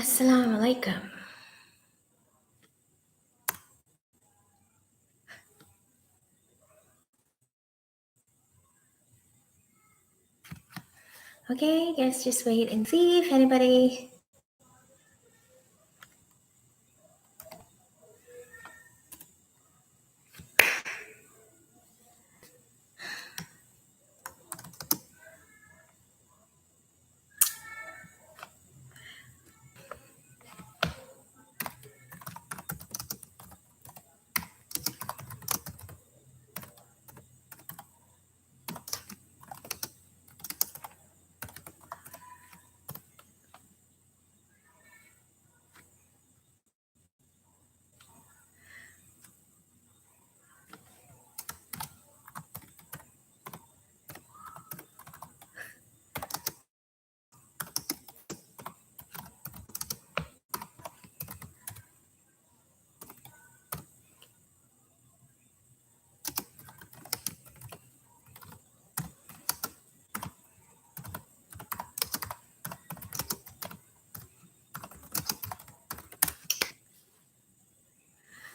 Assalamu alaikum. Okay, guys, just wait and see if anybody.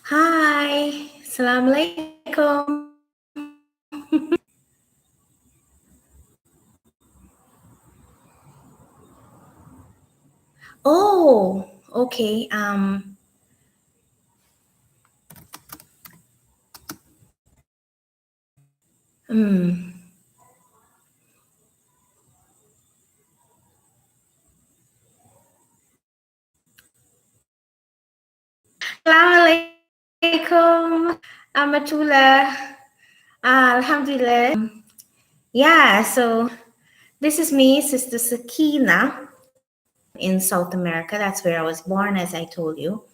Hi, Assalamu alaikum. Oh, okay. Hmm. Assalamu alaikum, Amatullah. Alhamdulillah. Yeah, so this is me, Sister Sakina, in South America. That's where I was born, as I told you.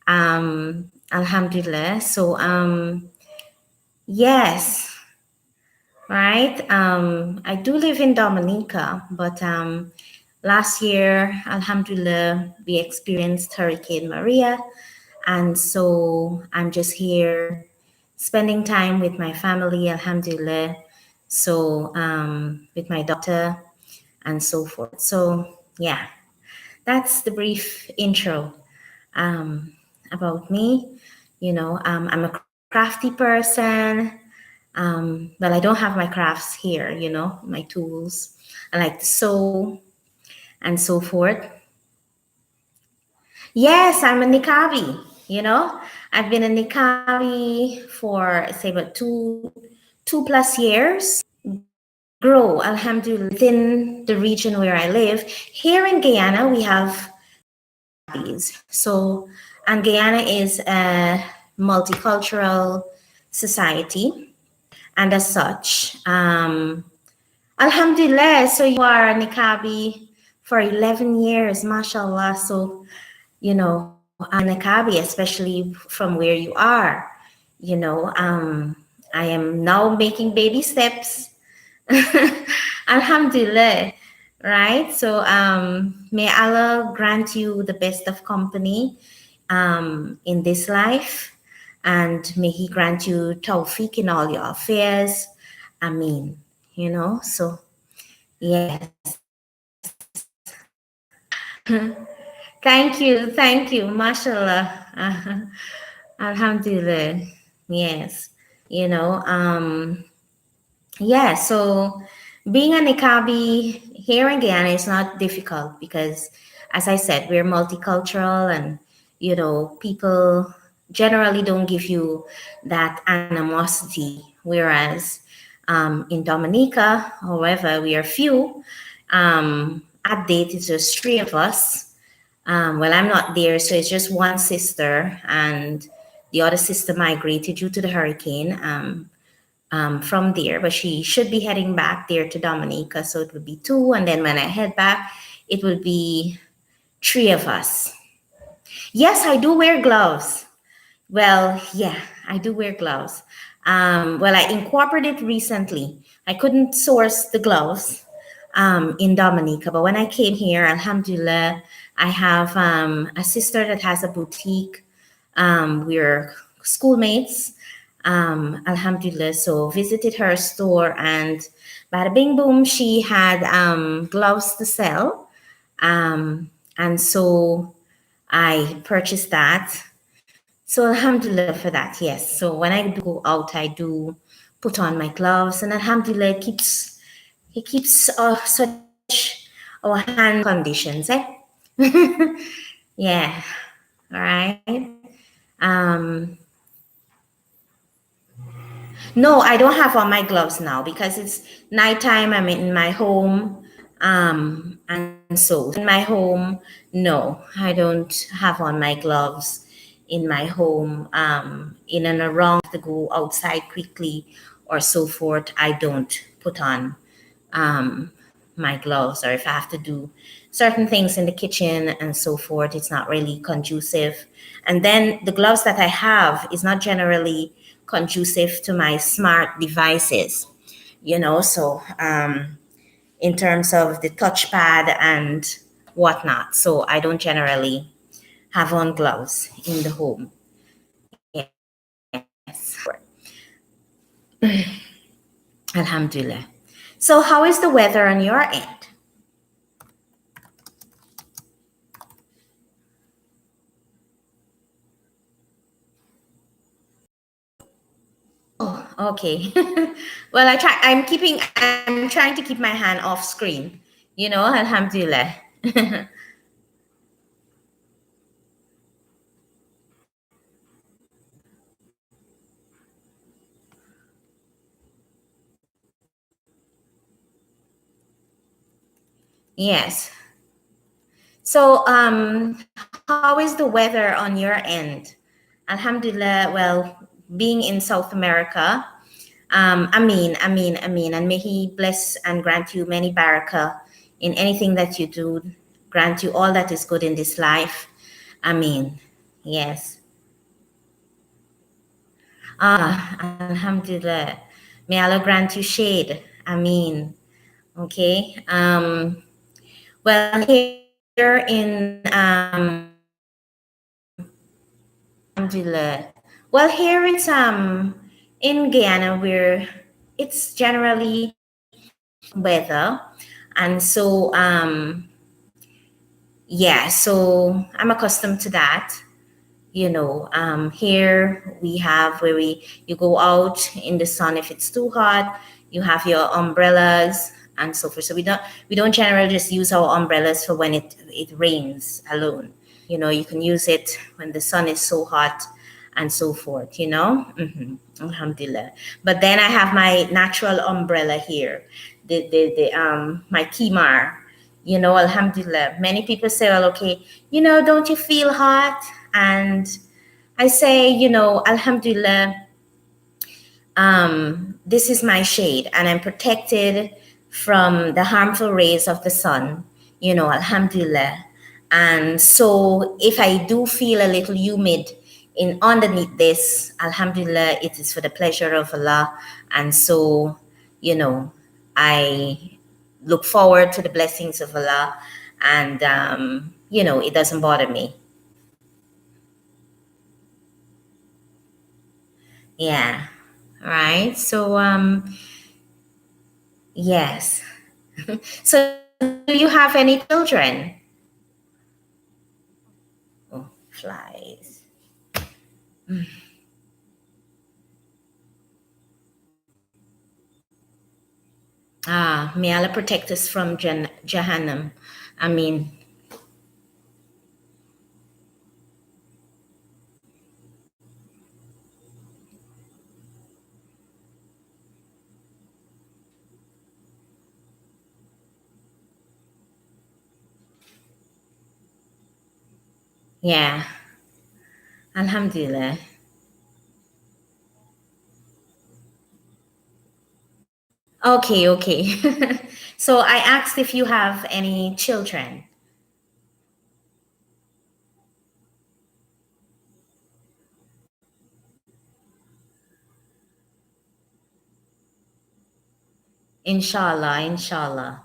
Alhamdulillah. So, yes, right. I do live in Dominica, but last year, Alhamdulillah, we experienced Hurricane Maria. And so I'm just here spending time with my family, Alhamdulillah. So, with my daughter and so forth. So, yeah, that's the brief intro about me. I'm a crafty person. Well, I don't have my crafts here, my tools. I like to sew and so forth. Yes, I'm a Niqabi, I've been a Niqabi for, say, about two plus years. Grow, alhamdulillah, within the region where I live. Here in Guyana, we have Niqabis. So, and Guyana is a multicultural society. And as such, alhamdulillah, so you are a Niqabi for 11 years, mashallah. So, a Niqabi, especially from where you are, I am now making baby steps. Alhamdulillah, right? So, may Allah grant you the best of company in this life, and may He grant you tawfiq in all your affairs. Ameen. So yes. Thank you, mashallah. Alhamdulillah. Yes. Yeah, so being a Niqabi here in Guyana is not difficult because, as I said, we're multicultural and, people generally don't give you that animosity. Whereas in Dominica, however, we are few. At date, it's just three of us. Well, I'm not there, so it's just one sister, and the other sister migrated due to the hurricane. From there, but she should be heading back there to Dominica. So it would be two. And then when I head back, it will be three of us. Yes, I do wear gloves. Well, yeah, I do wear gloves. Well, I incorporated recently. I couldn't source the gloves in Dominica, but when I came here, Alhamdulillah, I have a sister that has a boutique. We're schoolmates, alhamdulillah. So visited her store, and bada bing boom, she had gloves to sell. And so I purchased that. So alhamdulillah for that, yes. So when I do go out, I do put on my gloves, and alhamdulillah, it keeps such our hand conditions, eh? Yeah, all right. Um, no, I don't have on my gloves now because it's nighttime. I'm in my home. And so in my home, no, I don't have on my gloves in my home. In and around to go outside quickly or so forth, I don't put on um, my gloves, or if I have to do certain things in the kitchen and so forth, it's not really conducive. And then the gloves that I have is not generally conducive to my smart devices, so in terms of the touchpad and whatnot. So I don't generally have on gloves in the home. Yes. Alhamdulillah. So how is the weather on your end? Oh, okay. Well, I'm trying to keep my hand off screen, alhamdulillah. Yes. So, how is the weather on your end? Alhamdulillah, well, being in South America, Ameen, and may He bless and grant you many barakah in anything that you do, grant you all that is good in this life. Ameen. Yes. Alhamdulillah. May Allah grant you shade. Ameen. Okay. Well, here in Alhamdulillah. Well, here it's in Guyana, where it's generally weather, and so yeah, so I'm accustomed to that. Here we have where you go out in the sun if it's too hot, you have your umbrellas and so forth. So we don't generally just use our umbrellas for when it rains alone. You can use it when the sun is so hot and so forth. Alhamdulillah. But then I have my natural umbrella here, the my kimar. Alhamdulillah. Many people say, well, okay, don't you feel hot? And I say, Alhamdulillah, this is my shade, and I'm protected from the harmful rays of the sun, Alhamdulillah. And so if I do feel a little humid in underneath this, Alhamdulillah, it is for the pleasure of Allah. And so, I look forward to the blessings of Allah, and it doesn't bother me. Yeah. Right. So yes. So do you have any children? Oh, flies. May Allah protect us from Jahannam. I mean, yeah. Alhamdulillah. Okay, okay. So I asked if you have any children. Inshallah, inshallah.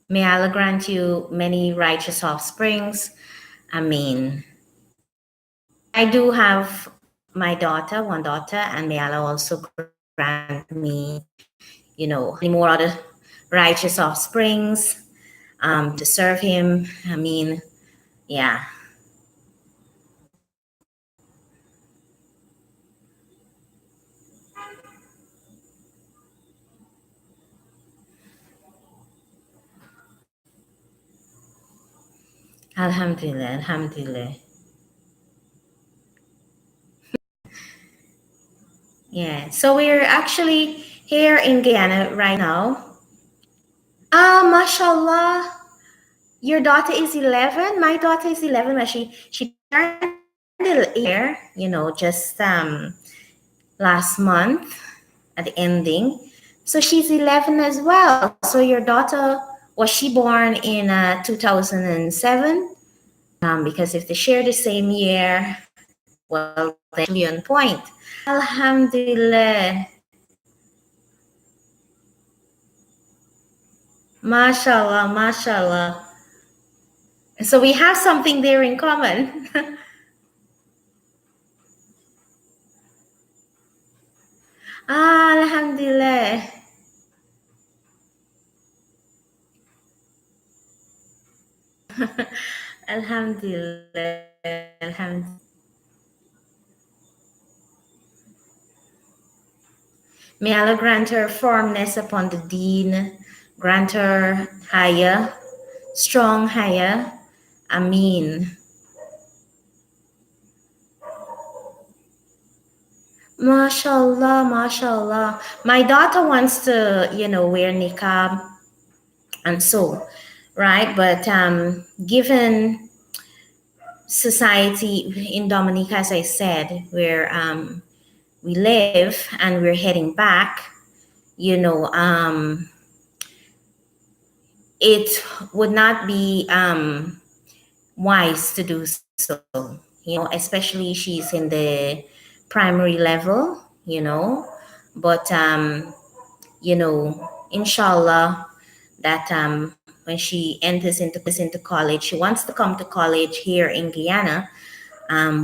May Allah grant you many righteous offsprings. I mean, I do have one daughter, and may Allah also grant me, many more other righteous offsprings. to serve him. I mean, yeah. Alhamdulillah, alhamdulillah. Yeah. So we're actually here in Guyana right now. Ah, mashallah. Your daughter is 11. My daughter is 11, but she turned a year, just last month at the ending. So she's 11 as well. So your daughter, was she born in 2007? Because if they share the same year, well, then you're on point. Alhamdulillah. Mashallah, mashallah. So we have something there in common. Ah, alhamdulillah. Alhamdulillah. Alhamdulillah. May Allah grant her firmness upon the deen, grant her higher, strong higher. Ameen. MashaAllah, MashaAllah. My daughter wants to, wear niqab and so, right? But given society in Dominica, as I said, where we live and we're heading back, it would not be wise to do so, especially she's in the primary level, but, inshallah, that when she enters into college, she wants to come to college here in Guyana,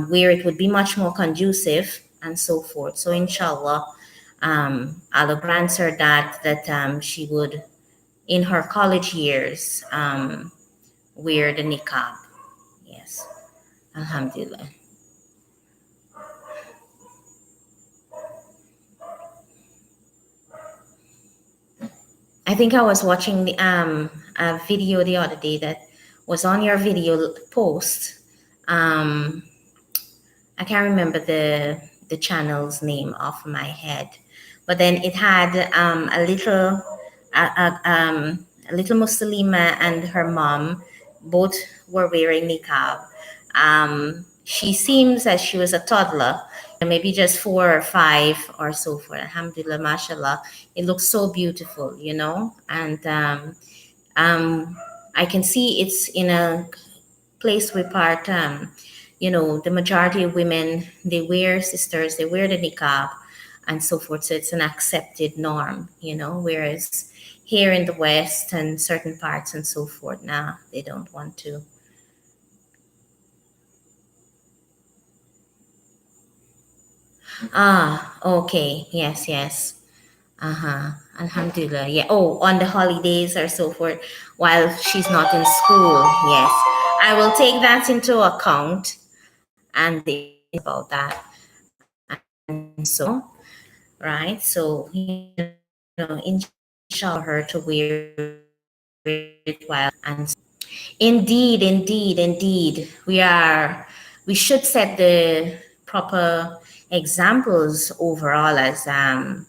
where it would be much more conducive and so forth. So inshallah, Allah grants her that she would, in her college years, wear the niqab. Yes, alhamdulillah. I think I was watching a video the other day that was on your video post. I can't remember the channel's name off my head, but then it had a little Muslima and her mom, both were wearing niqab. She seems as she was a toddler, maybe just 4 or 5 or so forth. Alhamdulillah, mashallah. It looks so beautiful, and I can see it's in a place where part, the majority of women, they wear, sisters, they wear the niqab and so forth. So it's an accepted norm, whereas here in the West and certain parts and so forth, now they don't want to. Ah, okay. Yes, yes. Uh-huh. Alhamdulillah. Yeah. Oh, on the holidays or so forth, while she's not in school. Yes. I will take that into account and think about that. And so, right? So, inshallah, her to wear it while and indeed, indeed, indeed, we should set the proper examples overall as a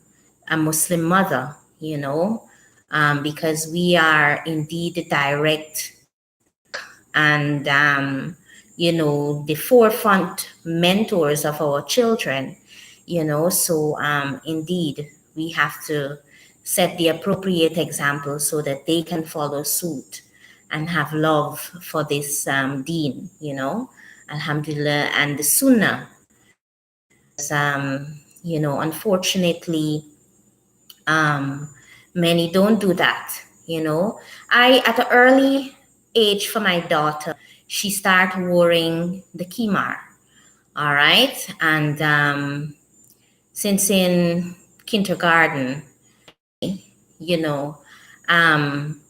Muslim mother, because we are indeed the direct and the forefront mentors of our children, so indeed we have to set the appropriate example so that they can follow suit and have love for this deen, alhamdulillah, and the sunnah. Unfortunately, many don't do that. I, at an early age for my daughter, she started wearing the kimar. All right. And since in kindergarten, you know, um,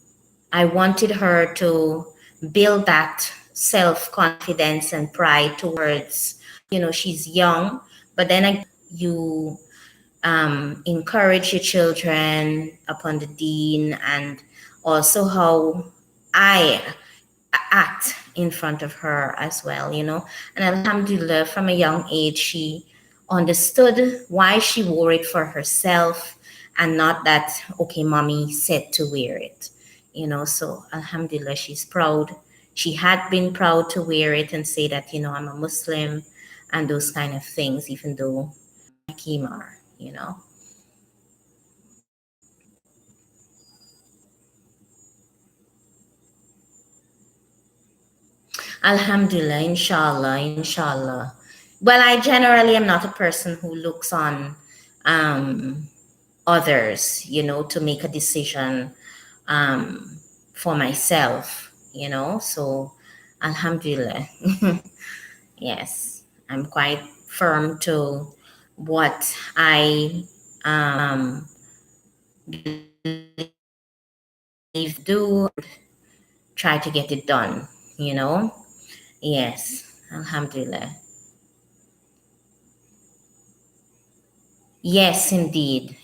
I wanted her to build that self confidence and pride towards, she's young, but then you encourage your children upon the deen, and also how I act in front of her as well, And Alhamdulillah, from a young age, she understood why she wore it for herself and not that, okay, mommy said to wear it, So Alhamdulillah, she's proud. She had been proud to wear it and say that, I'm a Muslim and those kind of things, even though Kimar. Alhamdulillah, inshallah. Well, I generally am not a person who looks on um, others, to make a decision um, for myself, So, Alhamdulillah, yes, I'm quite firm to what I believe do, try to get it done, you know. Yes, Alhamdulillah. Yes, indeed,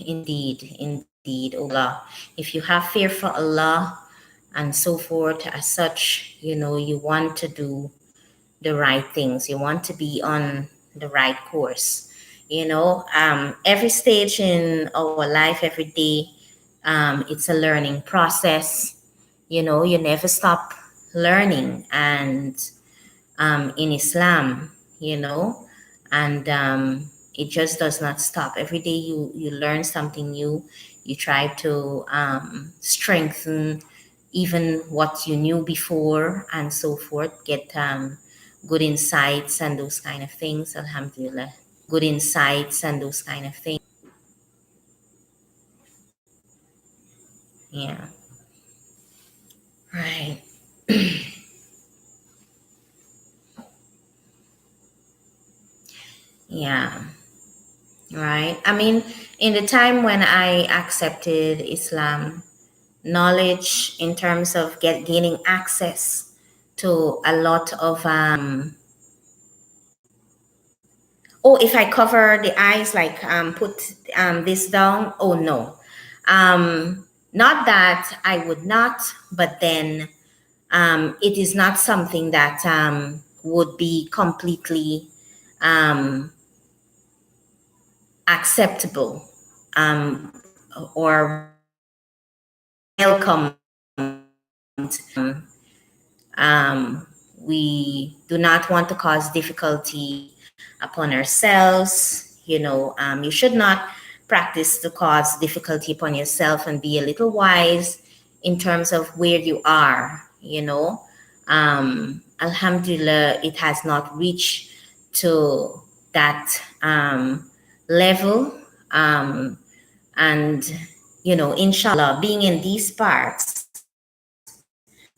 Allah. If you have fear for Allah and so forth, as such, you want to do the right things. You want to be on the right course. Every stage in our life, every day, it's a learning process. You never stop learning. And in Islam, and it just does not stop. Every day you learn something new. You try to strengthen even what you knew before and so forth. Get good insights and those kind of things. Alhamdulillah, good insights and those kind of things. Yeah, right. Yeah, right. I mean, in the time when I accepted Islam, knowledge in terms of gaining access to a lot of oh, if I cover the eyes, like put this down, oh no, not that I would not, but then it is not something that would be completely um, acceptable or welcome. Um, we do not want to cause difficulty upon ourselves. You should not practice to cause difficulty upon yourself, and be a little wise in terms of where you are. Alhamdulillah, it has not reached to that level. And, inshallah, being in these parts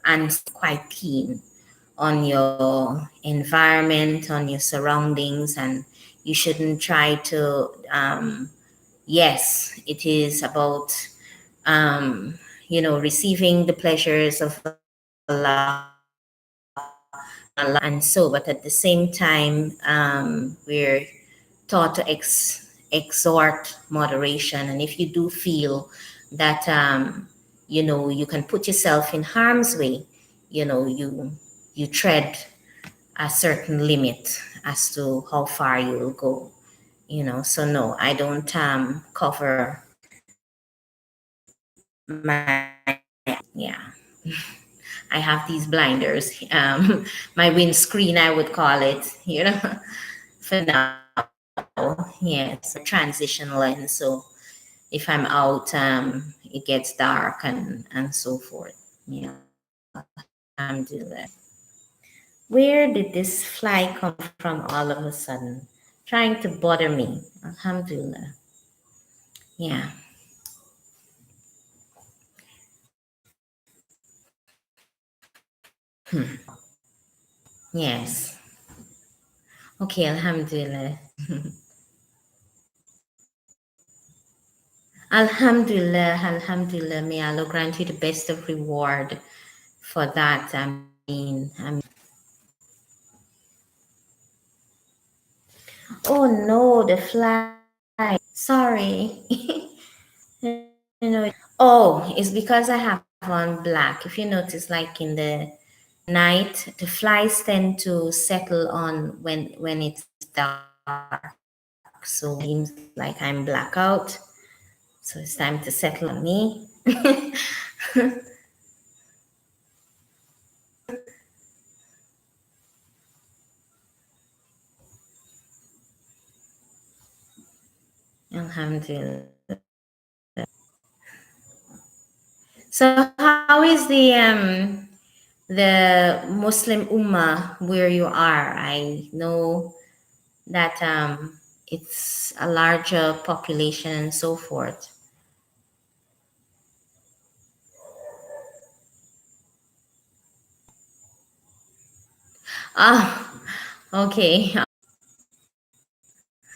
and quite keen on your environment, on your surroundings, and you shouldn't try to. Yes, it is about receiving the pleasures of Allah, and so. But at the same time, we're taught to exhort moderation, and if you do feel that you can put yourself in harm's way, you tread a certain limit as to how far you will go. So no, I don't cover my, yeah. I have these blinders, my windscreen, I would call it, for now. Yes, a transition lens. So if I'm out, it gets dark and so forth. Yeah, alhamdulillah. Where did this fly come from all of a sudden? Trying to bother me. Alhamdulillah. Yeah. Yes. Okay, alhamdulillah. Alhamdulillah, Alhamdulillah. May Allah grant you the best of reward for that. Oh no, the fly. Sorry. Oh, it's because I have on black. If you notice, like in the night, the flies tend to settle on when it's dark. So seems like I'm blackout. So it's time to settle on me. Alhamdulillah. So how is the Muslim Ummah where you are? I know that it's a larger population and so forth. Ah, okay,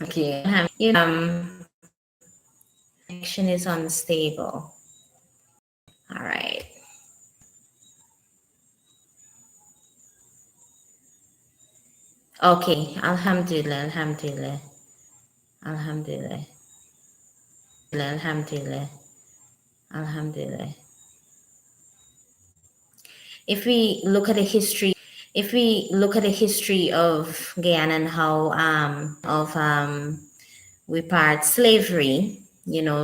okay. Connection is unstable. All right. Okay. Alhamdulillah. Alhamdulillah. Alhamdulillah. Alhamdulillah. Alhamdulillah. If we look at the history, if we look at the history of Guyana and how we part slavery,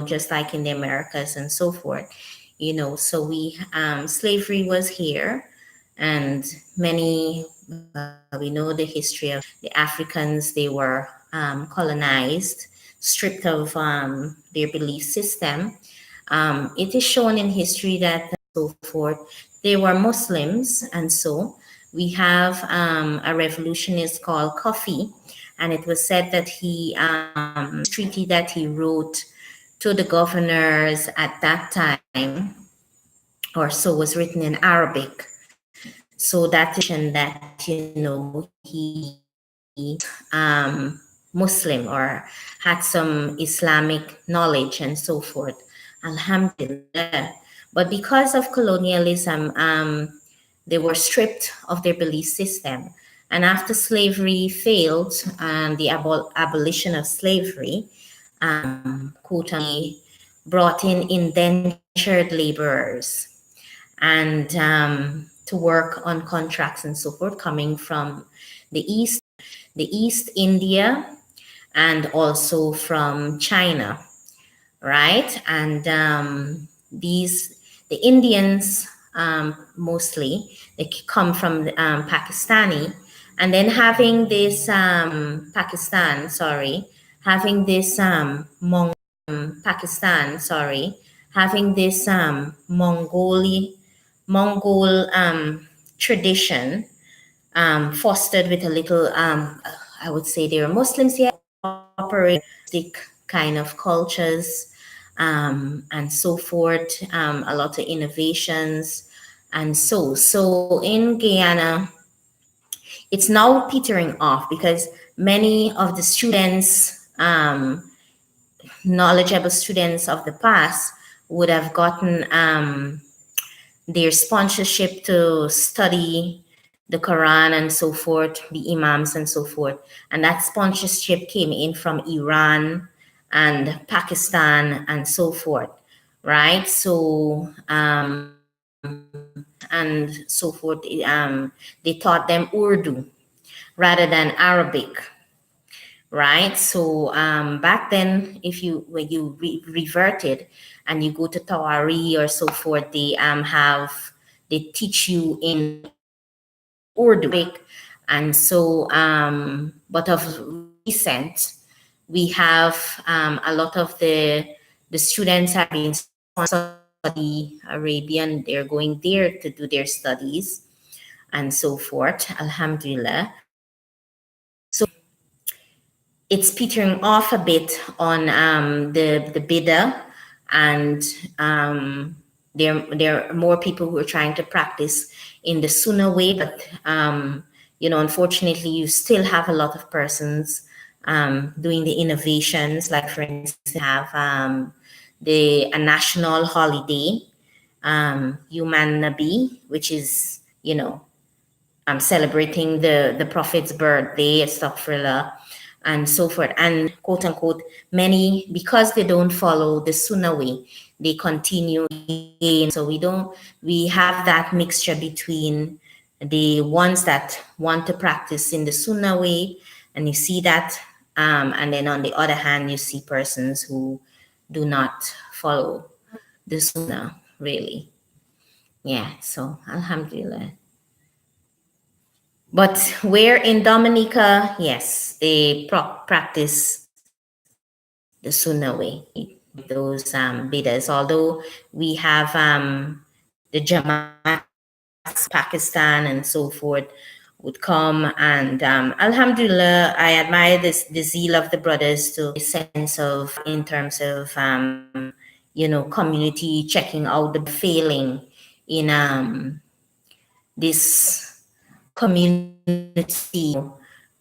just like in the Americas and so forth, so slavery was here, and many we know the history of the Africans. They were colonized, stripped of their belief system. It is shown in history that so forth they were Muslims, and so we have a revolutionist called Kofi, and it was said that he treaty that he wrote to the governors at that time, or so, was written in Arabic. So that that he Muslim or had some Islamic knowledge and so forth. Alhamdulillah. But because of colonialism, they were stripped of their belief system. And after slavery failed, the abolition of slavery, quote brought in indentured laborers and to work on contracts and so forth coming from the East India, and also from China, right? And the Indians mostly, they come from Pakistani, and then having this Pakistan, sorry, having this Pakistan, sorry, having this Mongol tradition, fostered with a little, I would say there are Muslims here, operatic kind of cultures, and so forth, a lot of innovations. And so in Guyana, it's now petering off because many of the students, knowledgeable students of the past, would have gotten their sponsorship to study the Quran and so forth, the Imams and so forth. And that sponsorship came in from Iran and Pakistan and so forth, right? So, and so forth, they taught them Urdu rather than Arabic, right? So back then, if you when you reverted and you go to Tawari or so forth, they teach you in Urdu, and so but of recent, we have a lot of the students have been study Arabian. They're going there to do their studies and so forth. Alhamdulillah. So it's petering off a bit on the bidder, and there are more people who are trying to practice in the Sunnah way, but unfortunately, you still have a lot of persons doing the innovations. Like for instance, have a national holiday, Yuman Nabi, which is, celebrating the Prophet's birthday, astaghfirullah, and so forth. And quote unquote, many, because they don't follow the Sunnah way, they continue in. So we have that mixture between the ones that want to practice in the Sunnah way, and you see that, and then on the other hand, you see persons who do not follow the Sunnah really. Yeah, so Alhamdulillah. But where in Dominica, yes, they practice the Sunnah way, those bidders. Although we have the Jamaat, Pakistan, and so forth would come, and Alhamdulillah, I admire the zeal of the brothers to a sense of, in terms of community checking out the failing in this community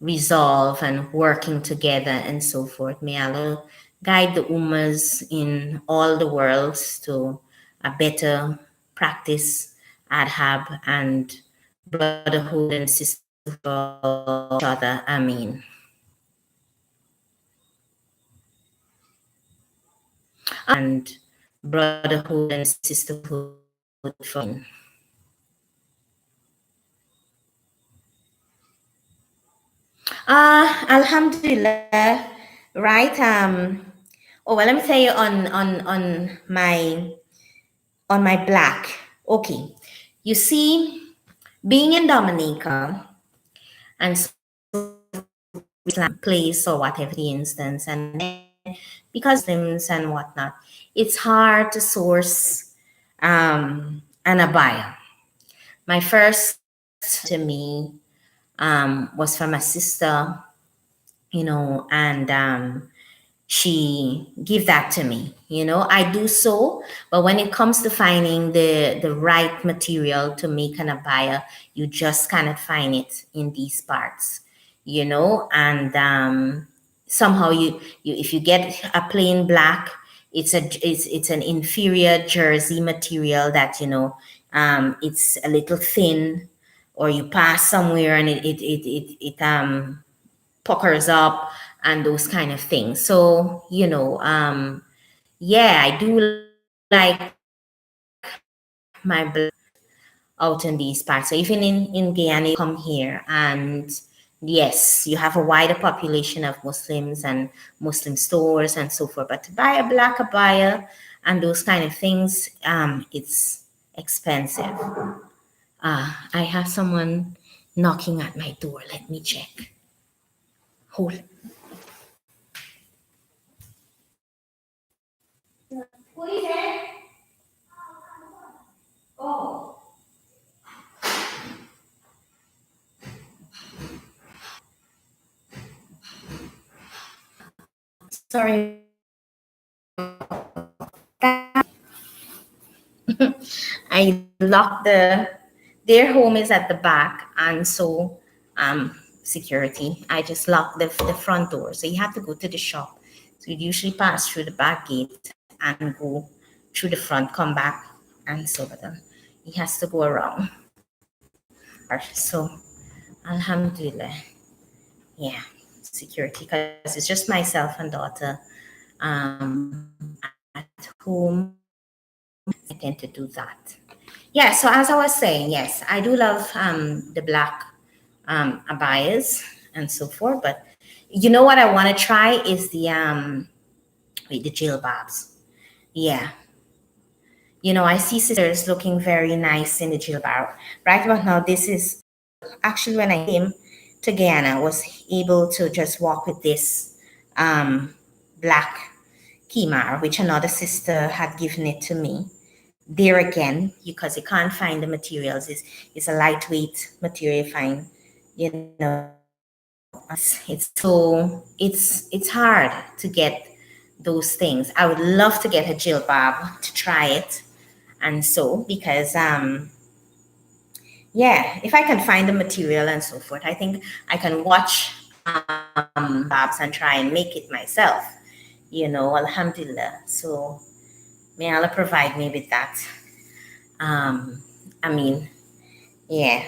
resolve and working together and so forth. May Allah guide the Ummas in all the worlds to a better practice, adhab, and brotherhood and sisterhood for each other. Ameen. And brotherhood and sisterhood for Alhamdulillah, right? Oh well, let me tell you on my black. Okay, you see, being in Dominica and so Islam place or whatever the instance, and then because Muslims and whatnot, it's hard to source an abaya. My first to me was from a sister, and she give that to me. I do so, but when it comes to finding the right material to make an abaya, you just cannot find it in these parts, and somehow you if you get a plain black, it's an inferior jersey material that it's a little thin, or you pass somewhere and it puckers up and those kind of things. So, yeah, I do like my blood out in these parts. So even in Guyana, you come here and yes, you have a wider population of Muslims and Muslim stores and so forth. But to buy a black abaya and those kind of things, it's expensive. I have someone knocking at my door. Let me check. Hold. Who is it? Oh. Sorry. I locked their home is at the back, and so security. I just locked the front door. So you have to go to the shop. So you usually pass through the back gate and go through the front, come back, and so but he has to go around. So Alhamdulillah. Yeah, security, because it's just myself and daughter at home. I tend to do that. Yeah, so as I was saying, yes, I do love the black abayas and so forth, but you know what I want to try is the jilbabs. Yeah. I see sisters looking very nice in the jilbab. Right about now, this is actually when I came to Guyana, I was able to just walk with this black khimar, which another sister had given it to me. There again, because you can't find the materials, it's a lightweight material. You find, it's hard to get those things. I would love to get a jilbab to try it, and so because yeah, if I can find the material and so forth, I think I can watch babs and try and make it myself. Alhamdulillah. So May Allah provide me with that. I mean, yeah,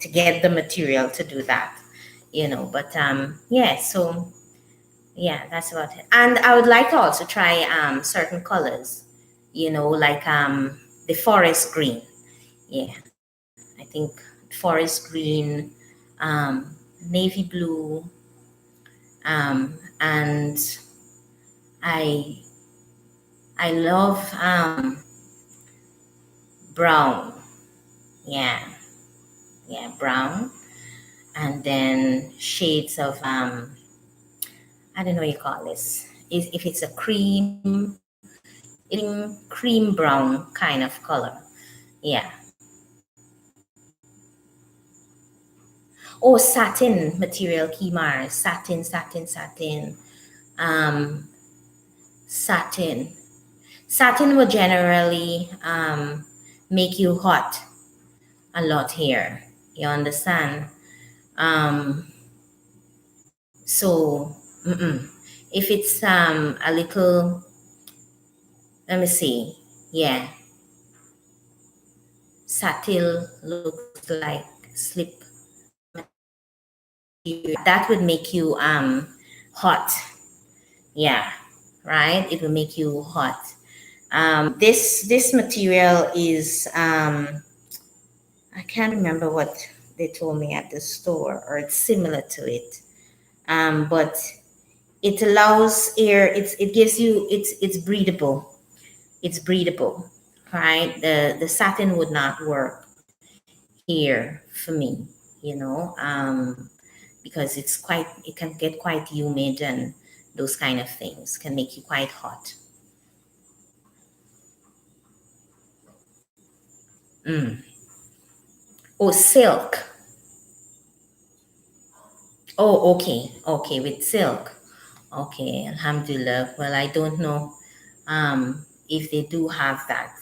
to get the material to do that, but yeah, so yeah, that's about it. And I would like to also try certain colors, like the forest green. Yeah, I think forest green, navy blue, and I I love brown. Yeah, yeah, brown, and then shades of I don't know what you call this. If it's a cream brown kind of color. Yeah. Oh, satin material, Kimar. Satin. Um, satin. Satin will generally make you hot a lot here. You understand? Um, so, if it's a little, let me see. Yeah, satin looks like slip. That would make you hot. Yeah, right. It will make you hot. This material is I can't remember what they told me at the store, or it's similar to it. But it allows air. It gives you. It's breathable. It's breathable, right? The satin would not work here for me, because it can get quite humid, and those kind of things can make you quite hot. Mm. Oh, silk. Oh, okay, with silk. Okay, Alhamdulillah. Well, I don't know if they do have that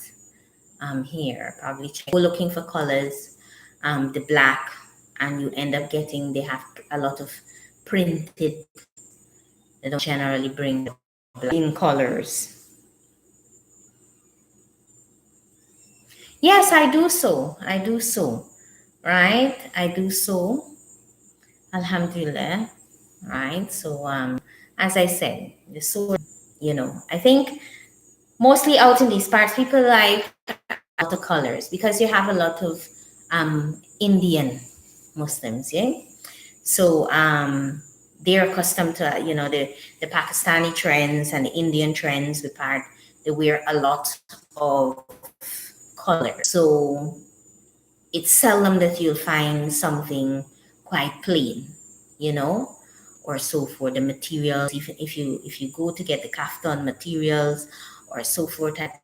here. Probably check. Go looking for colors, the black, and you end up getting, they have a lot of printed. They don't generally bring the black in colors. Yes, I do so. Right? I do so. Alhamdulillah. Right? So, as I said, the sword, I think mostly out in these parts, people like the colors because you have a lot of Indian Muslims, yeah? So, they're accustomed to, the Pakistani trends and the Indian trends. They wear a lot of color. So it's seldom that you'll find something quite plain, you know, or so for the materials. Even if you go to get the kaftan materials or so forth at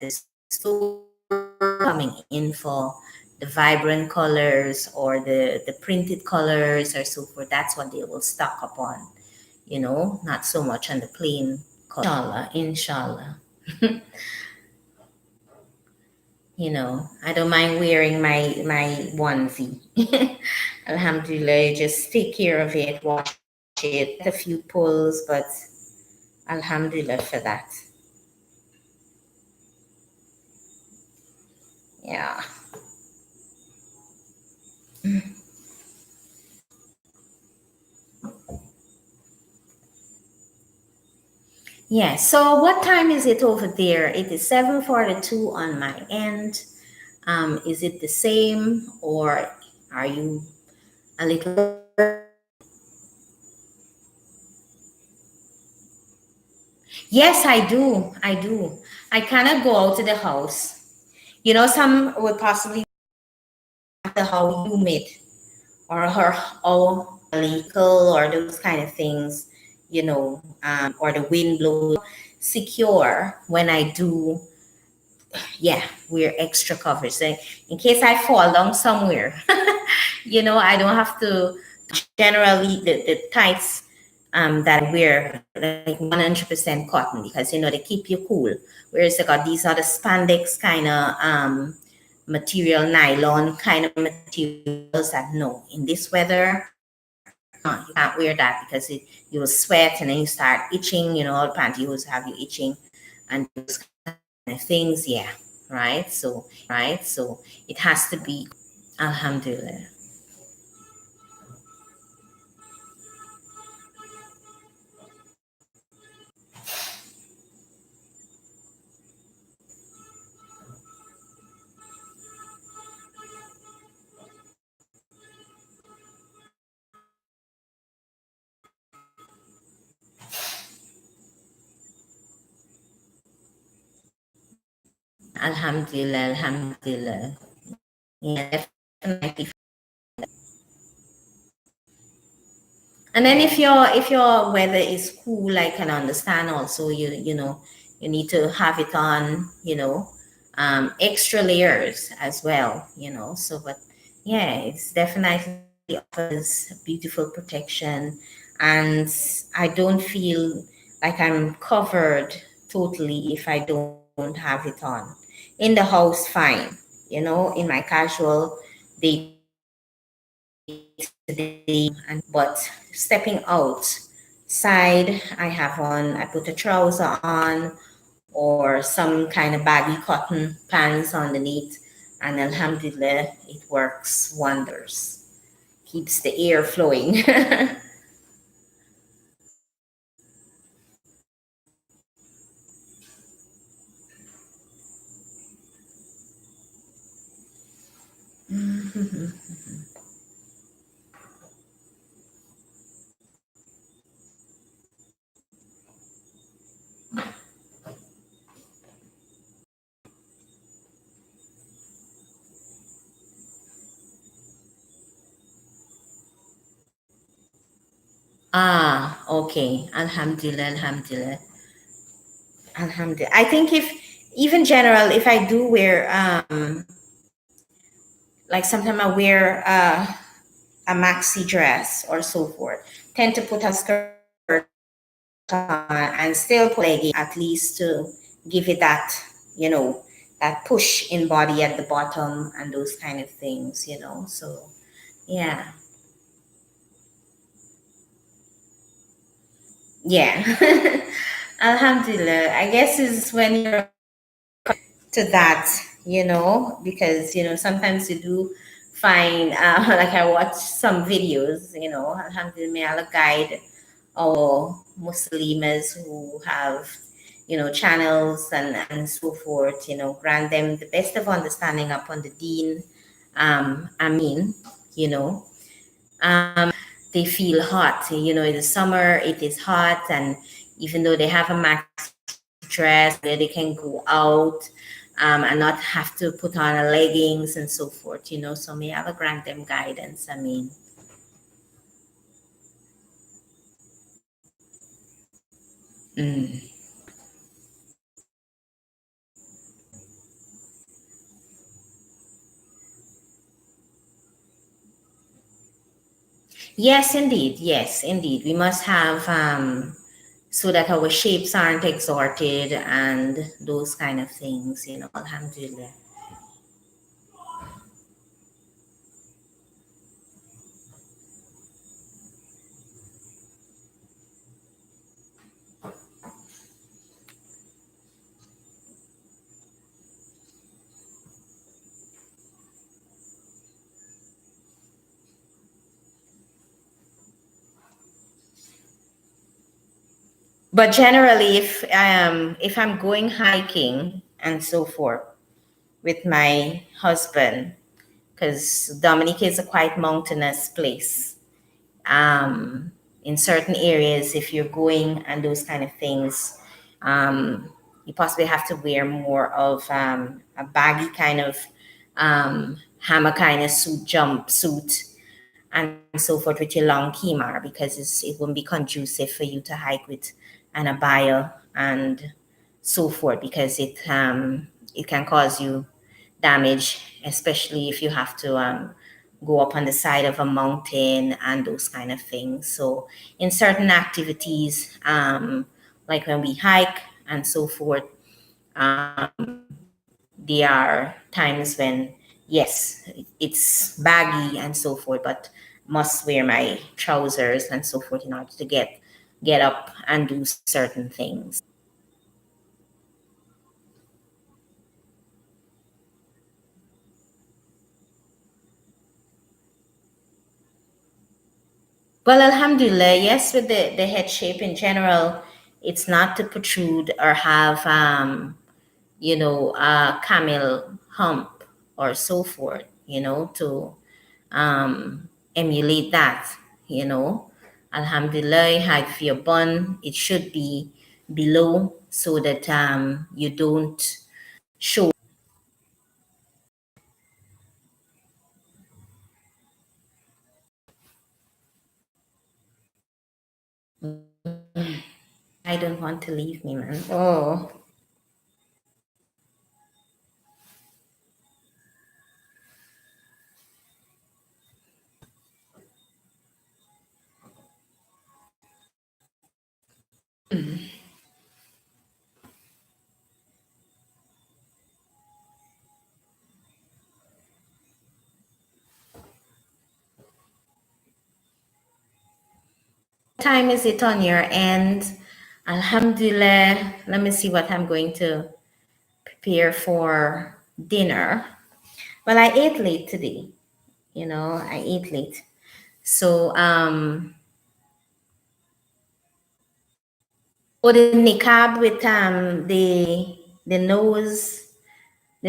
the store, coming in for the vibrant colors or the printed colors or so forth, that's what they will stock upon, not so much on the plain color. Inshallah. I don't mind wearing my onesie. Alhamdulillah, just take care of it, wash it, a few pulls, but Alhamdulillah for that. Yeah. Yeah. So what time is it over there? It is 7:42 on my end. Is it the same, or are you a little? Yes, I do. I cannot go out to the house. Some would possibly matter how humid or her how legal or those kind of things, or the wind blow secure when I do. Yeah, wear extra covers. So in case I fall down somewhere, I don't have to. Generally, the tights that I wear like 100% cotton because they keep you cool. Whereas I got these other spandex kind of material, nylon kind of materials that no, in this weather, no, you can't wear that because you will sweat and then you start itching. All pantyhose have you itching and those things, yeah, right? So it has to be, alhamdulillah. Alhamdulillah, alhamdulillah. Yeah, definitely. And then if your weather is cool, I can understand also you need to have it on, extra layers as well, So but yeah, it's definitely offers beautiful protection, and I don't feel like I'm covered totally if I don't have it on. In the house, fine, in my casual day to day, but stepping outside, I have on, I put a trouser on or some kind of baggy cotton pants underneath, and alhamdulillah, it works wonders. Keeps the air flowing. Okay. Alhamdulillah, alhamdulillah, alhamdulillah. I think if even general, if I do wear like sometimes I wear a maxi dress or so forth, tend to put a skirt on and still put leggings at least to give it that, you know, that push in body at the bottom and those kind of things. So yeah. Yeah. Alhamdulillah. I guess is when you're to that, because sometimes you do find like I watch some videos, alhamdulillah, may Allah guide our Muslims who have channels and so forth, grant them the best of understanding upon the deen. I mean, you know they feel hot, in the summer it is hot, and even though they have a max dress where they can go out and not have to put on a leggings and so forth, so may Allah grant them guidance. I mean, mm. Yes, indeed. Yes, indeed. We must have so that our shapes aren't exalted and those kind of things, alhamdulillah. But generally, if I'm going hiking and so forth with my husband, because Dominica is a quite mountainous place. In certain areas, if you're going and those kind of things, you possibly have to wear more of a baggy kind of hammer kind of suit, jump suit, and so forth with your long khimar, because it won't be conducive for you to hike with an abaya and so forth, because it can cause you damage, especially if you have to go up on the side of a mountain and those kind of things. So in certain activities, like when we hike and so forth, um, there are times when, yes, it's baggy and so forth, but must wear my trousers and so forth in order to get up and do certain things. Well, Alhamdulillah, yes, with the head shape in general, it's not to protrude or have, a camel hump or so forth, to emulate that, you know. Alhamdulillah, have your bun, it should be below so that you don't show. I don't want to leave me, man. Oh. Time is it on your end? Alhamdulillah. Let me see what I'm going to prepare for dinner. Well, I ate late today. I ate late. So, the niqab with the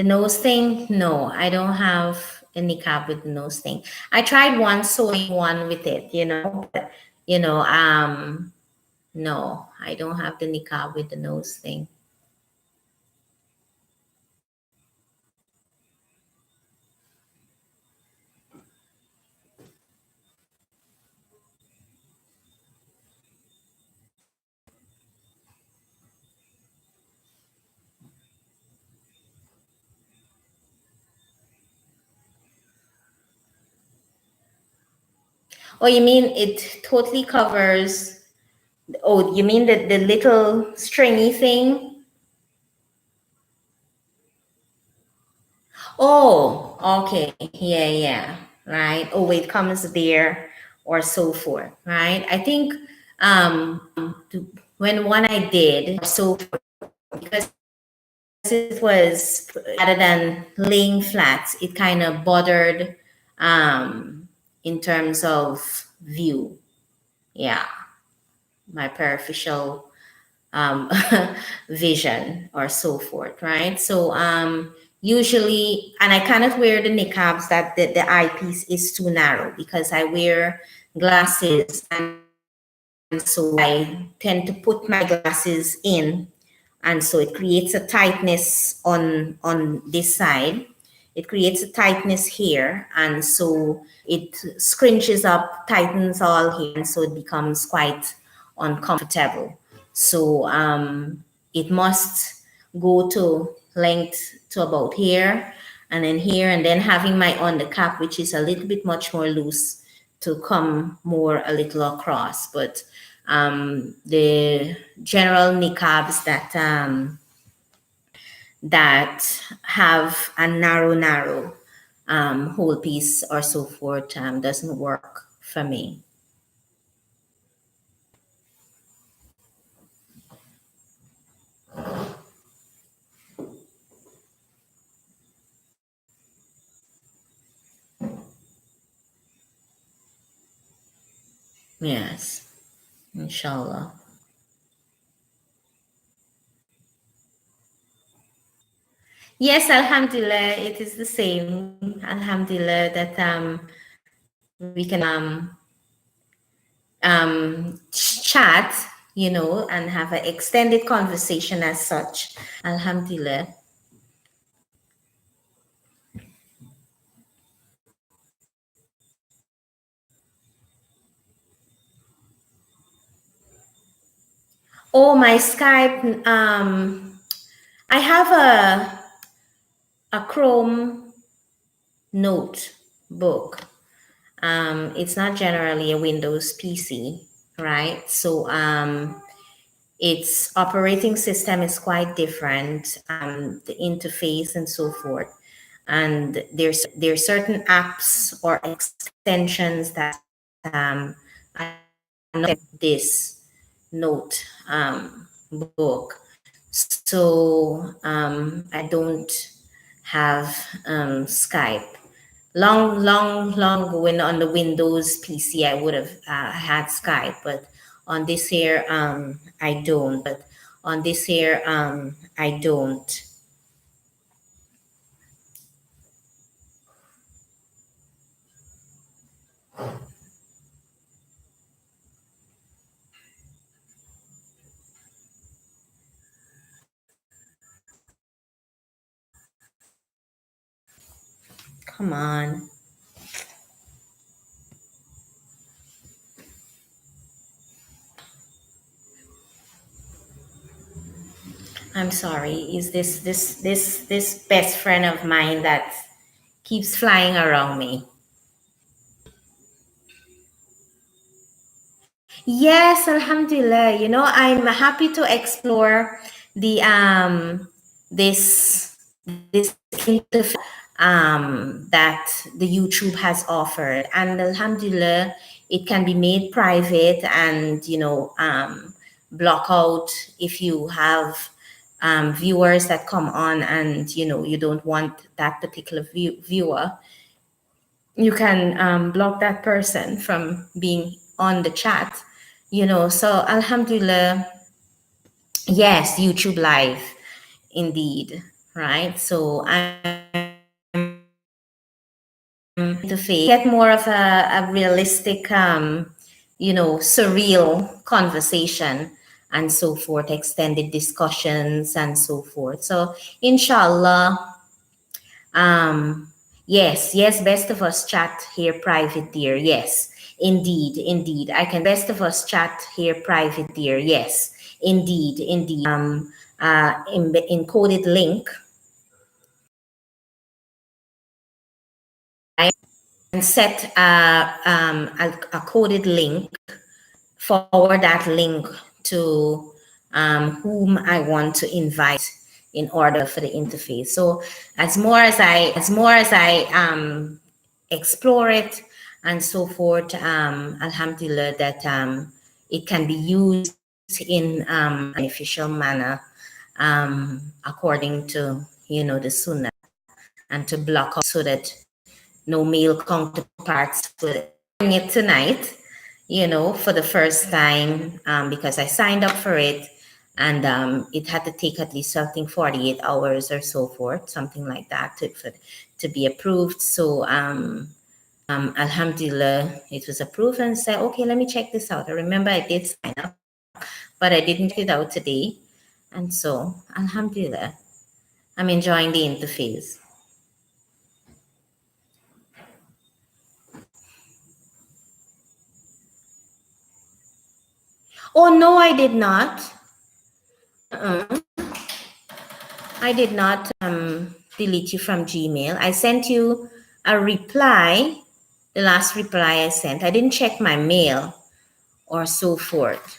nose thing. No, I don't have a niqab with the nose thing. I tried one sewing one with it, but no, I don't have the niqab with the nose thing. Oh, you mean it totally covers? Oh, you mean the little stringy thing? Oh, okay. Yeah, yeah. Right. Oh, it comes there or so forth. Right. I think when one I did so because it was rather than laying flat, it kind of bordered in terms of view. Yeah, my peripheral um, vision or so forth, right? So usually, and I cannot wear the niqabs that the eyepiece is too narrow because I wear glasses, and so I tend to put my glasses in, and so it creates a tightness on this side. It creates a tightness here, and so it scrunches up, tightens all here, and so it becomes quite uncomfortable. So it must go to length to about here, and then here, and then having my undercap, which is a little bit much more loose, to come more a little across. But the general niqabs that have a narrow whole piece or so forth doesn't work for me. Yes, inshallah. Yes, alhamdulillah, it is the same. Alhamdulillah that we can chat, and have an extended conversation as such. Alhamdulillah. Oh, my Skype. I have a Chrome notebook. It's not generally a Windows PC, right? So its operating system is quite different, the interface and so forth. And there's certain apps or extensions that I know this note book. So I don't have Skype. long ago when on the Windows PC I would have had Skype, but on this here I don't. But on this here I don't. Come on. I'm sorry. Is this best friend of mine that keeps flying around me? Yes, Alhamdulillah. You know, I'm happy to explore the this this interface that the YouTube has offered, and Alhamdulillah, it can be made private, and block out if you have viewers that come on, and you don't want that particular viewer. You can block that person from being on the chat. So Alhamdulillah, yes, YouTube Live, indeed, right? So I'm to get more of a realistic, surreal conversation and so forth, extended discussions and so forth. So inshallah, yes, best of us chat here private, dear. Yes, indeed. I can best of us chat here private, dear. Yes, indeed. Encoded link. I can set a coded link, forward that link to whom I want to invite in order for the interface. So as more as I explore it and so forth, alhamdulillah, that it can be used in an beneficial manner according to the sunnah, and to block out so that no male counterparts will bring it tonight, for the first time, because I signed up for it, and it had to take at least something 48 hours or so forth, something like that, to be approved. So alhamdulillah, it was approved, and said, okay, let me check this out. I remember I did sign up, but I didn't check it out today. And so alhamdulillah, I'm enjoying the interface. Oh, no, I did not. I did not delete you from Gmail. I sent you a reply, the last reply I sent. I didn't check my mail or so forth,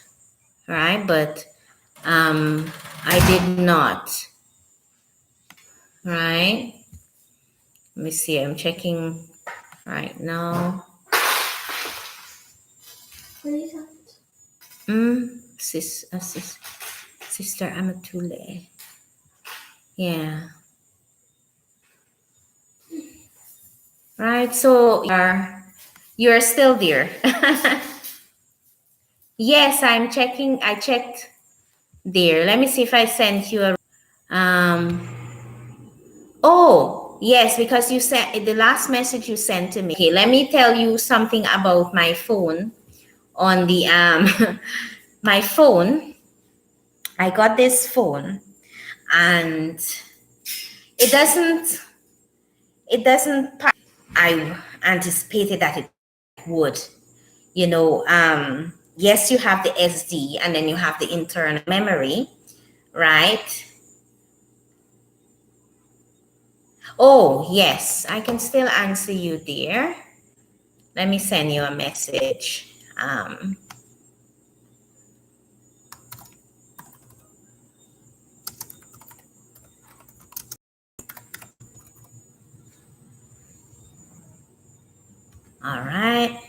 right? But I did not, right? Let me see. I'm checking right now. Sister Amatule. Yeah. Right. So you're still there. Yes, I'm checking. I checked there. Let me see if I sent you a oh, yes, because you sent the last message you sent to me. Okay, let me tell you something about my phone. On the my phone, I got this phone, and it doesn't I anticipated that it would. Yes, you have the SD, and then you have the internal memory, right? Oh, yes, I can still answer you there. Let me send you a message. All right.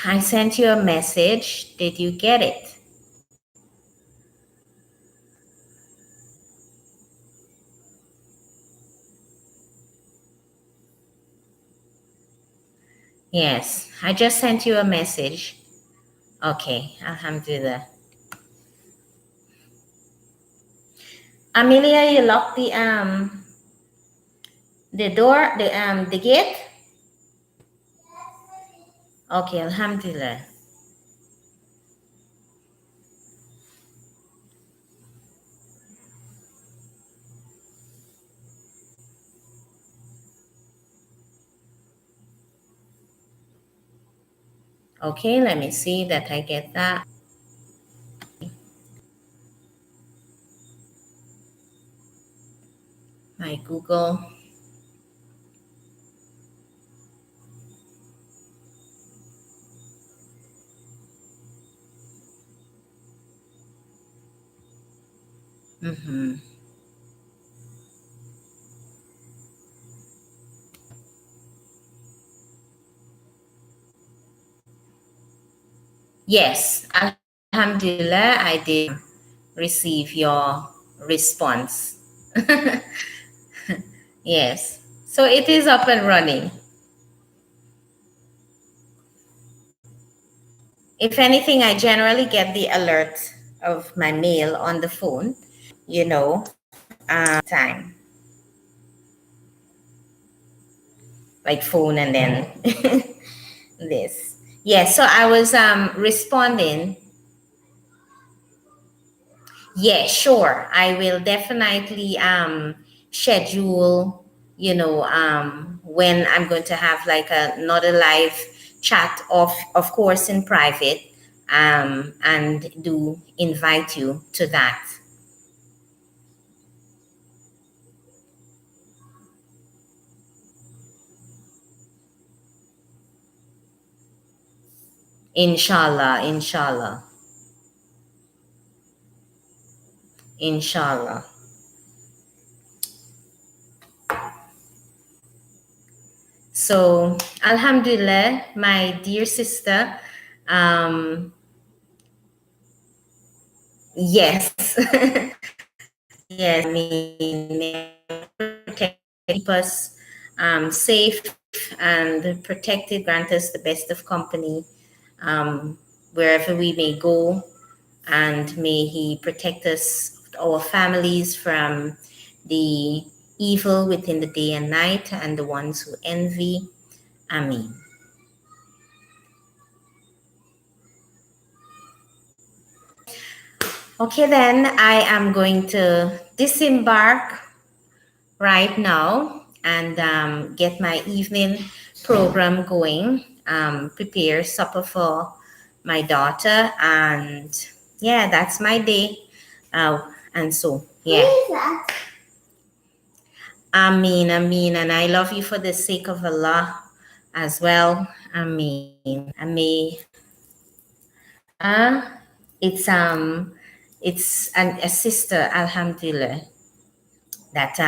I sent you a message. Did you get it? Yes, I just sent you a message. Okay, alhamdulillah. Amelia, you locked the door, the gate? Okay, alhamdulillah. Okay, let me see that I get that. My Google. Mm-hmm. Yes, alhamdulillah, I did receive your response. Yes, so it is up and running. If anything, I generally get the alert of my mail on the phone, you know, time, like phone and then this. Yes, so I was responding. Yeah, sure. I will definitely schedule, when I'm going to have like another live chat of course in private, and do invite you to that. Inshallah, inshallah, inshallah. So, alhamdulillah, my dear sister, um, yes, yes, I mean, keep us safe and protected, grant us the best of company um, wherever we may go, and may He protect us, our families, from the evil within the day and night, and the ones who envy. Ameen. Okay, then I am going to disembark right now and get my evening program going, prepare supper for my daughter, and yeah, that's my day. And so, yeah. Ameen, Ameen. And I love you for the sake of Allah as well. Ameen. And may, uh, it's a sister, Alhamdulillah, that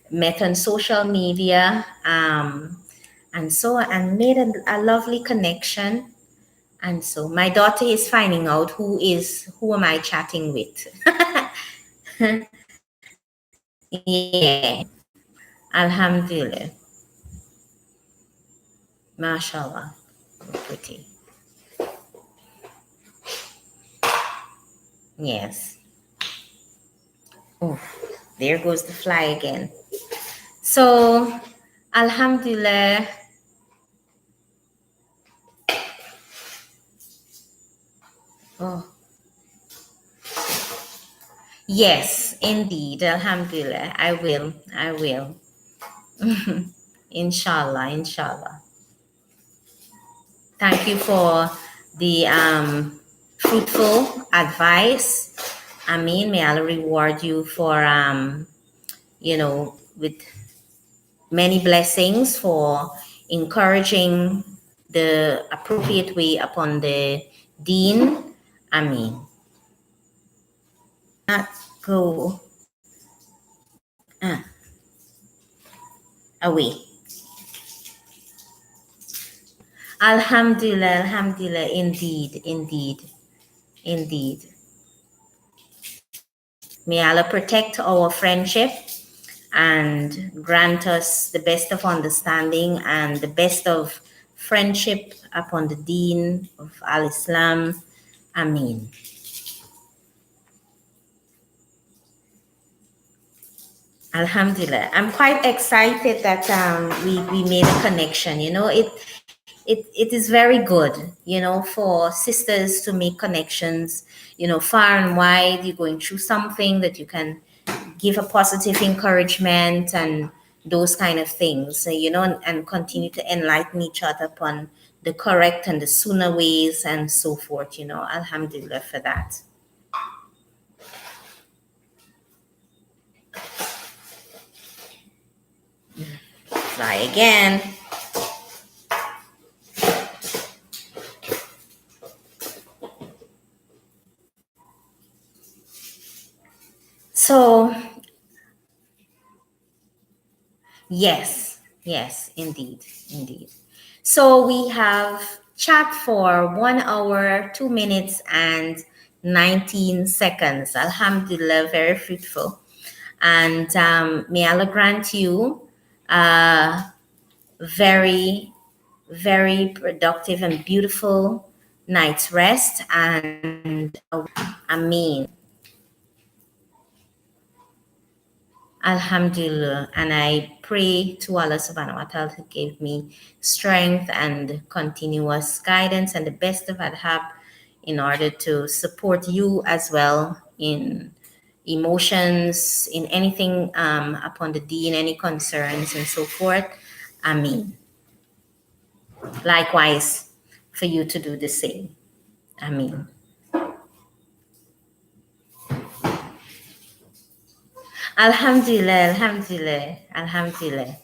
met on social media, and so and made a lovely connection. And so my daughter is finding out who am I chatting with. Yeah, alhamdulillah, mashallah, pretty. Yes. Oh, there goes the fly again. So alhamdulillah. Oh, yes, indeed. Alhamdulillah. I will. I will. Inshallah. Inshallah. Thank you for the fruitful advice. I mean, may Allah reward you for, with many blessings for encouraging the appropriate way upon the deen. I mean, not go uh, away. Alhamdulillah, Alhamdulillah, indeed, indeed, indeed. May Allah protect our friendship and grant us the best of understanding and the best of friendship upon the Deen of Al Islam. Ameen. Alhamdulillah. I'm quite excited that we made a connection. It is very good, for sisters to make connections, far and wide. You're going through something that you can give a positive encouragement and those kind of things, and continue to enlighten each other upon the correct and the sooner ways and so forth, Alhamdulillah for that. Try again. So, yes, indeed, indeed. So we have chat for 1 hour, 2 minutes, and 19 seconds. Alhamdulillah, very fruitful. And may Allah grant you very, very productive and beautiful night's rest. And Ameen. Alhamdulillah. And I pray to Allah subhanahu wa ta'ala to give me strength and continuous guidance and the best of adhab in order to support you as well in emotions, in anything upon the deen, any concerns and so forth. Ameen. Likewise, for you to do the same. Ameen. Alhamdulillah, alhamdulillah, alhamdulillah.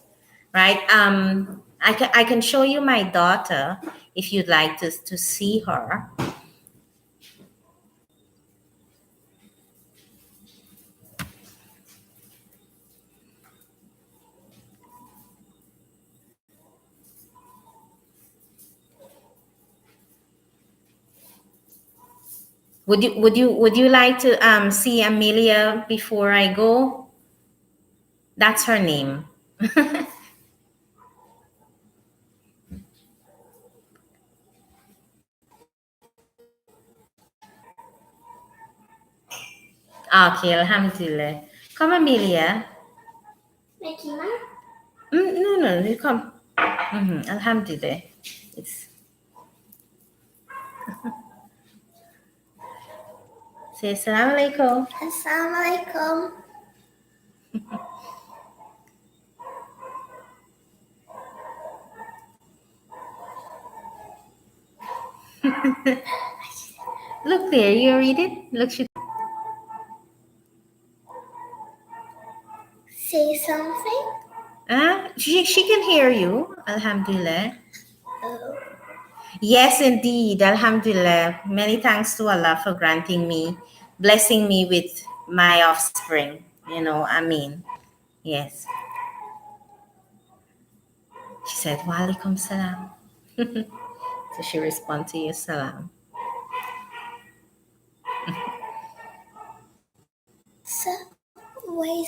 Right? I can show you my daughter if you'd like to see her. Would you like to see Amelia before I go? That's her name. Okay, alhamdulillah. Come, Amelia. Makina? No, you come. Alhamdulillah. It's say assalamu alaikum. Assalamualaikum. Look there, you read it? Look, Say something. she can hear you. Alhamdulillah. Oh. Yes, indeed. Alhamdulillah. Many thanks to Allah for granting me, blessing me with my offspring. Ameen. Yes. She said, Wa alaikum salam. So she responded to your salam. So, wait.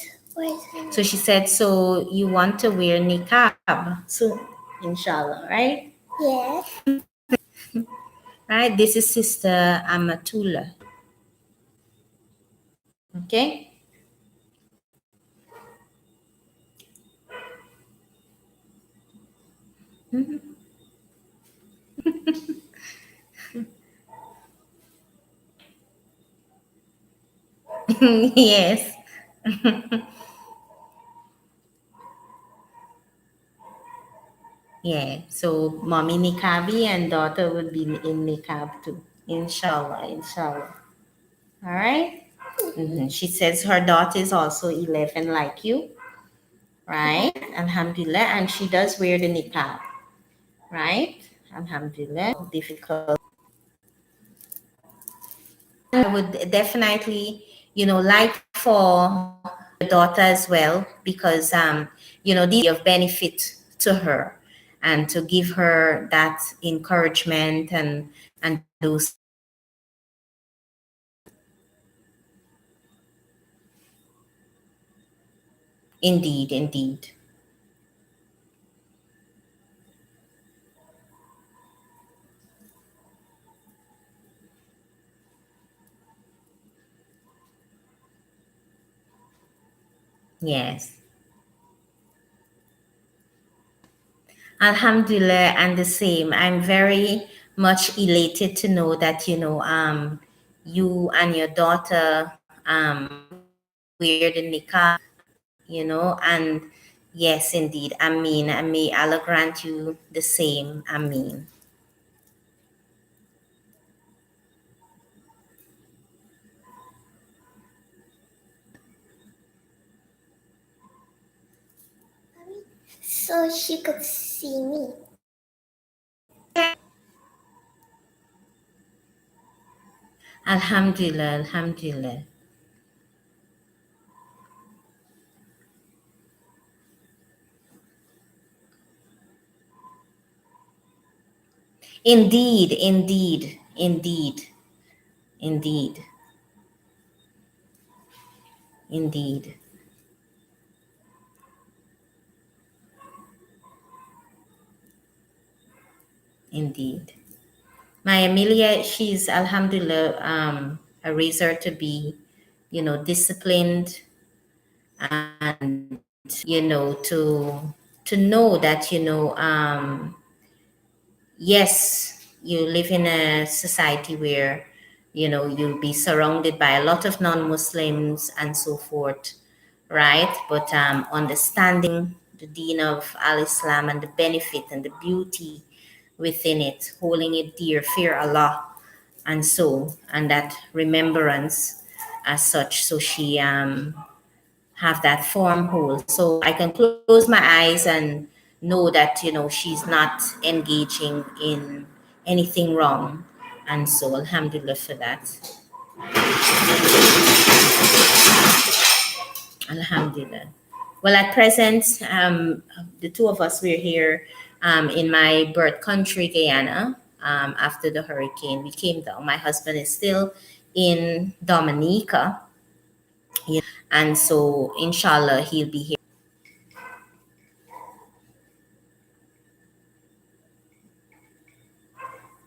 So she said, so you want to wear niqab soon, inshallah, right? Yes. Right? This is Sister Amatullah. Okay? Yes. Yeah. So mommy niqabi and daughter will be in niqab too. Inshallah, inshallah. All right? She says her daughter is also 11 like you, right? Alhamdulillah. And she does wear the niqab, right? Alhamdulillah. Difficult. I would definitely, like for the daughter as well, because, these of benefit to her and to give her that encouragement and those. Indeed, indeed. Yes. Alhamdulillah, and the same. I'm very much elated to know that, you and your daughter wear the niqab, and yes, indeed. I mean, and may Allah grant you the same. I mean. So she could see me. Alhamdulillah, Alhamdulillah. Indeed, indeed, indeed, indeed, indeed, indeed. My Amelia, she's Alhamdulillah, I raised her to be, disciplined and, to know that, yes, you live in a society where, you'll be surrounded by a lot of non-Muslims and so forth, right? But understanding the deen of Al-Islam and the benefit and the beauty within it, holding it dear, fear Allah, and that remembrance as such. So she have that form hold. So I can close my eyes and know that, she's not engaging in anything wrong. And so Alhamdulillah for that. Alhamdulillah. Well, at present, the two of us, we're here in my birth country, Guyana, after the hurricane. We came down. My husband is still in Dominica. And so, inshallah, he'll be here.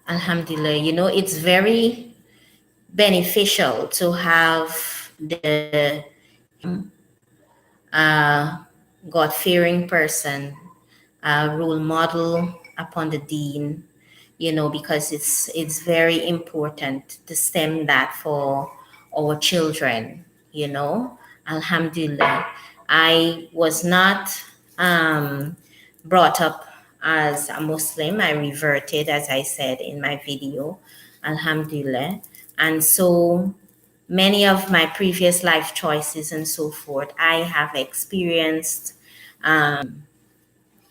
Alhamdulillah. It's very beneficial to have the uh, God fearing person, role model upon the deen, because it's very important to stem that for our children, Alhamdulillah. I was not brought up as a Muslim. I reverted, as I said in my video, Alhamdulillah. And so many of my previous life choices and so forth, I have experienced them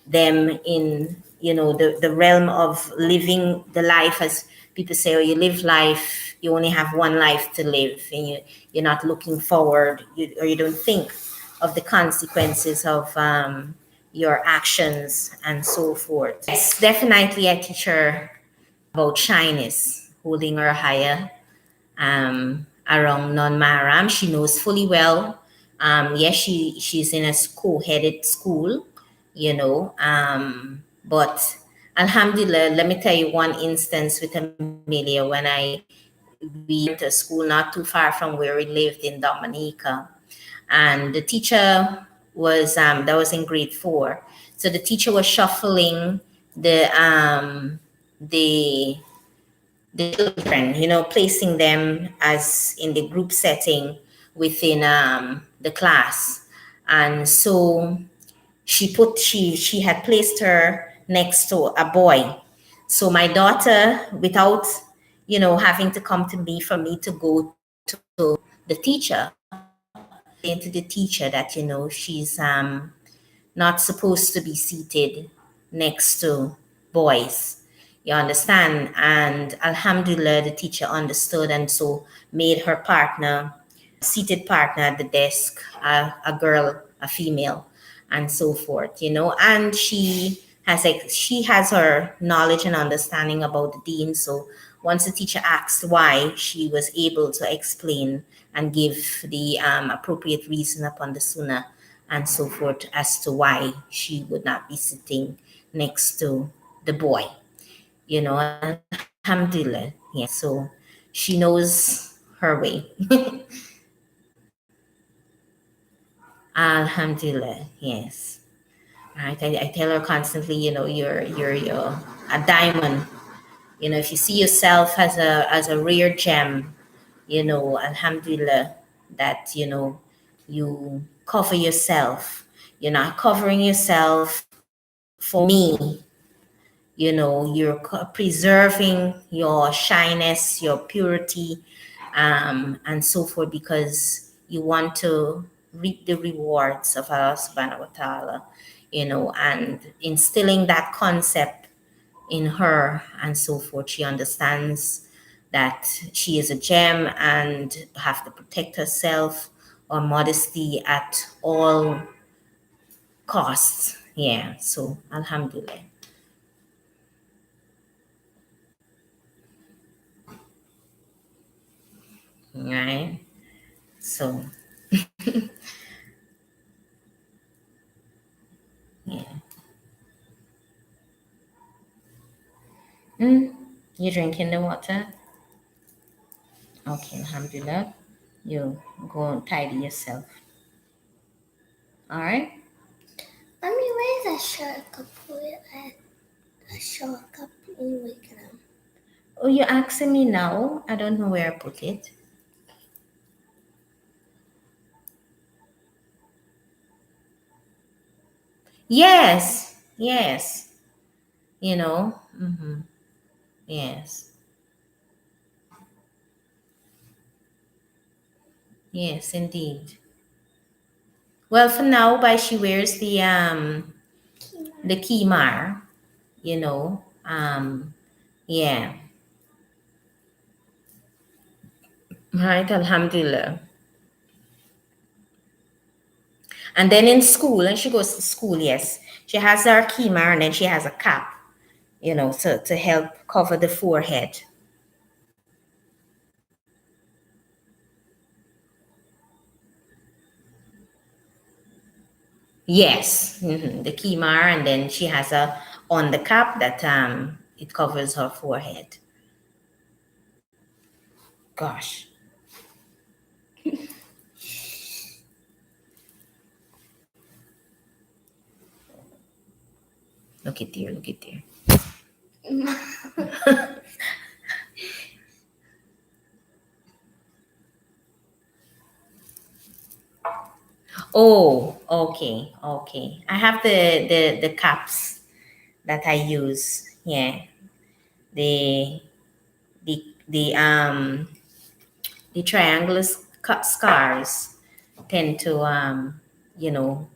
in, the realm of living the life. As people say, oh, you live life, you only have one life to live, and you're not looking forward, or you don't think of the consequences of your actions and so forth. Yes, definitely I teach her about shyness, holding her higher around non-mahram. She knows fully well. Yes, she's in a co-headed school, but Alhamdulillah, let me tell you one instance with Amelia when we went to school not too far from where we lived in Dominica, and the teacher was that was in grade 4. So the teacher was shuffling the the children, placing them as in the group setting within the class. And so she had placed her next to a boy. So my daughter, without, having to come to me for me to go to the teacher, into the teacher that, she's not supposed to be seated next to boys. You understand? And Alhamdulillah, the teacher understood and so made her partner, seated partner at the desk, a girl, a female, and so forth, And she has her knowledge and understanding about the deen. So once the teacher asked why, she was able to explain and give the appropriate reason upon the sunnah and so forth as to why she would not be sitting next to the boy, Alhamdulillah. Yeah, so she knows her way. Alhamdulillah, yes. Right. I tell her constantly, you're a diamond. If you see yourself as a rare gem, Alhamdulillah, that you cover yourself. You're not covering yourself for me. You're preserving your shyness, your purity, and so forth, because you want to reap the rewards of Allah subhanahu wa ta'ala, and instilling that concept in her and so forth. She understands that she is a gem and have to protect herself or modesty at all costs. Yeah, so Alhamdulillah. Right. So yeah. Mm, you drinking the water? Okay, Alhamdulillah. You go and tidy yourself. All right. Mommy, where's a short cup? A short cup in Wickham. Oh, you're asking me now? I don't know where I put it. Yes, yes. Yes, yes, indeed. Well, for now, by she wears the kimar, you know. Yeah. Right, Alhamdulillah. And then in school, and she goes to school, yes. She has her kimar and then she has a cap, to help cover the forehead. Yes, the kimar, and then she has a on the cap that it covers her forehead. Gosh, look at there, look at there. Oh, okay, okay. I have the caps that I use. Yeah, the the the triangular scars tend to you know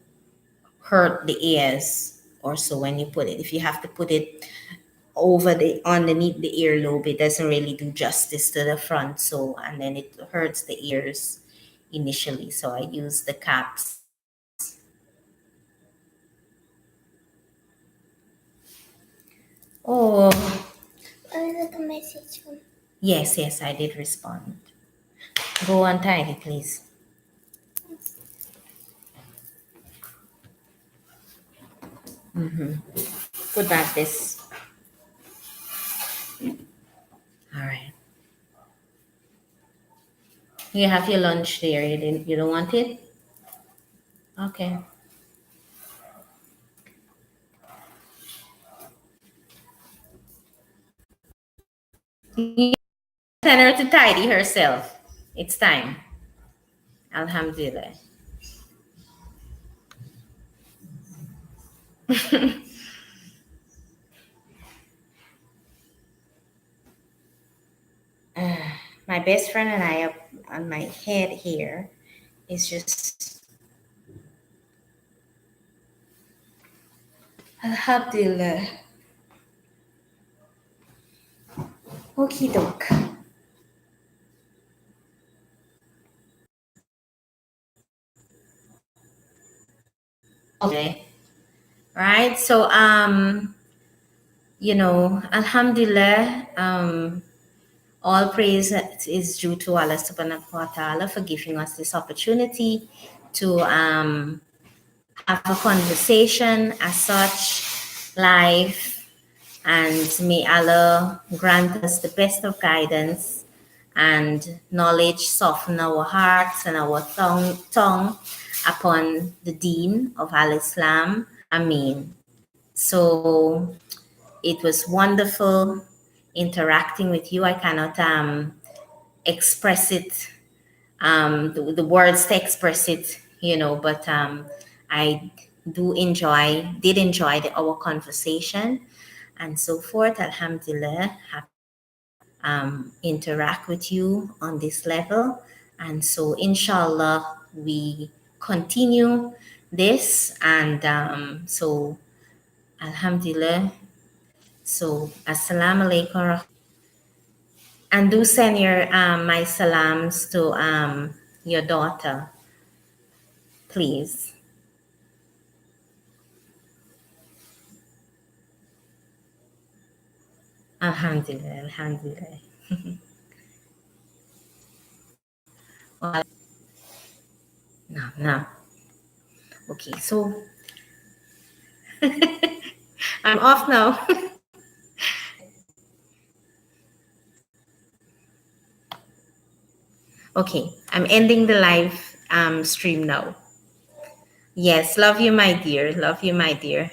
hurt the ears or so when you put it. If you have to put it over the underneath the earlobe, it doesn't really do justice to the front. So and then it hurts the ears initially. So I use the caps. Oh, Where's the message from? yes, yes, I did respond. Go on, tidy, please. Put back this. All right. You have your lunch there. You don't want it? Okay. You tell her to tidy herself. It's time. Alhamdulillah. My best friend and I up on my head here is just Alhamdulillah. Okie doke. Okay. Right. So Alhamdulillah, all praise is due to Allah subhanahu wa ta'ala for giving us this opportunity to have a conversation as such live, and may Allah grant us the best of guidance and knowledge, soften our hearts and our tongue upon the Dean of Al Islam, Amin. So it was wonderful interacting with you. I cannot express it, the words to express it, but I did enjoy our conversation and so forth. Alhamdulillah, interact with you on this level. And so, inshallah, we continue this. And so, alhamdulillah. So, assalamu alaikum. And do send your my salams to your daughter, please. Alhamdulillah, alhamdulillah. Well, no, no. Okay, so I'm off now. Okay, I'm ending the live stream now. Yes, love you, my dear. Love you, my dear.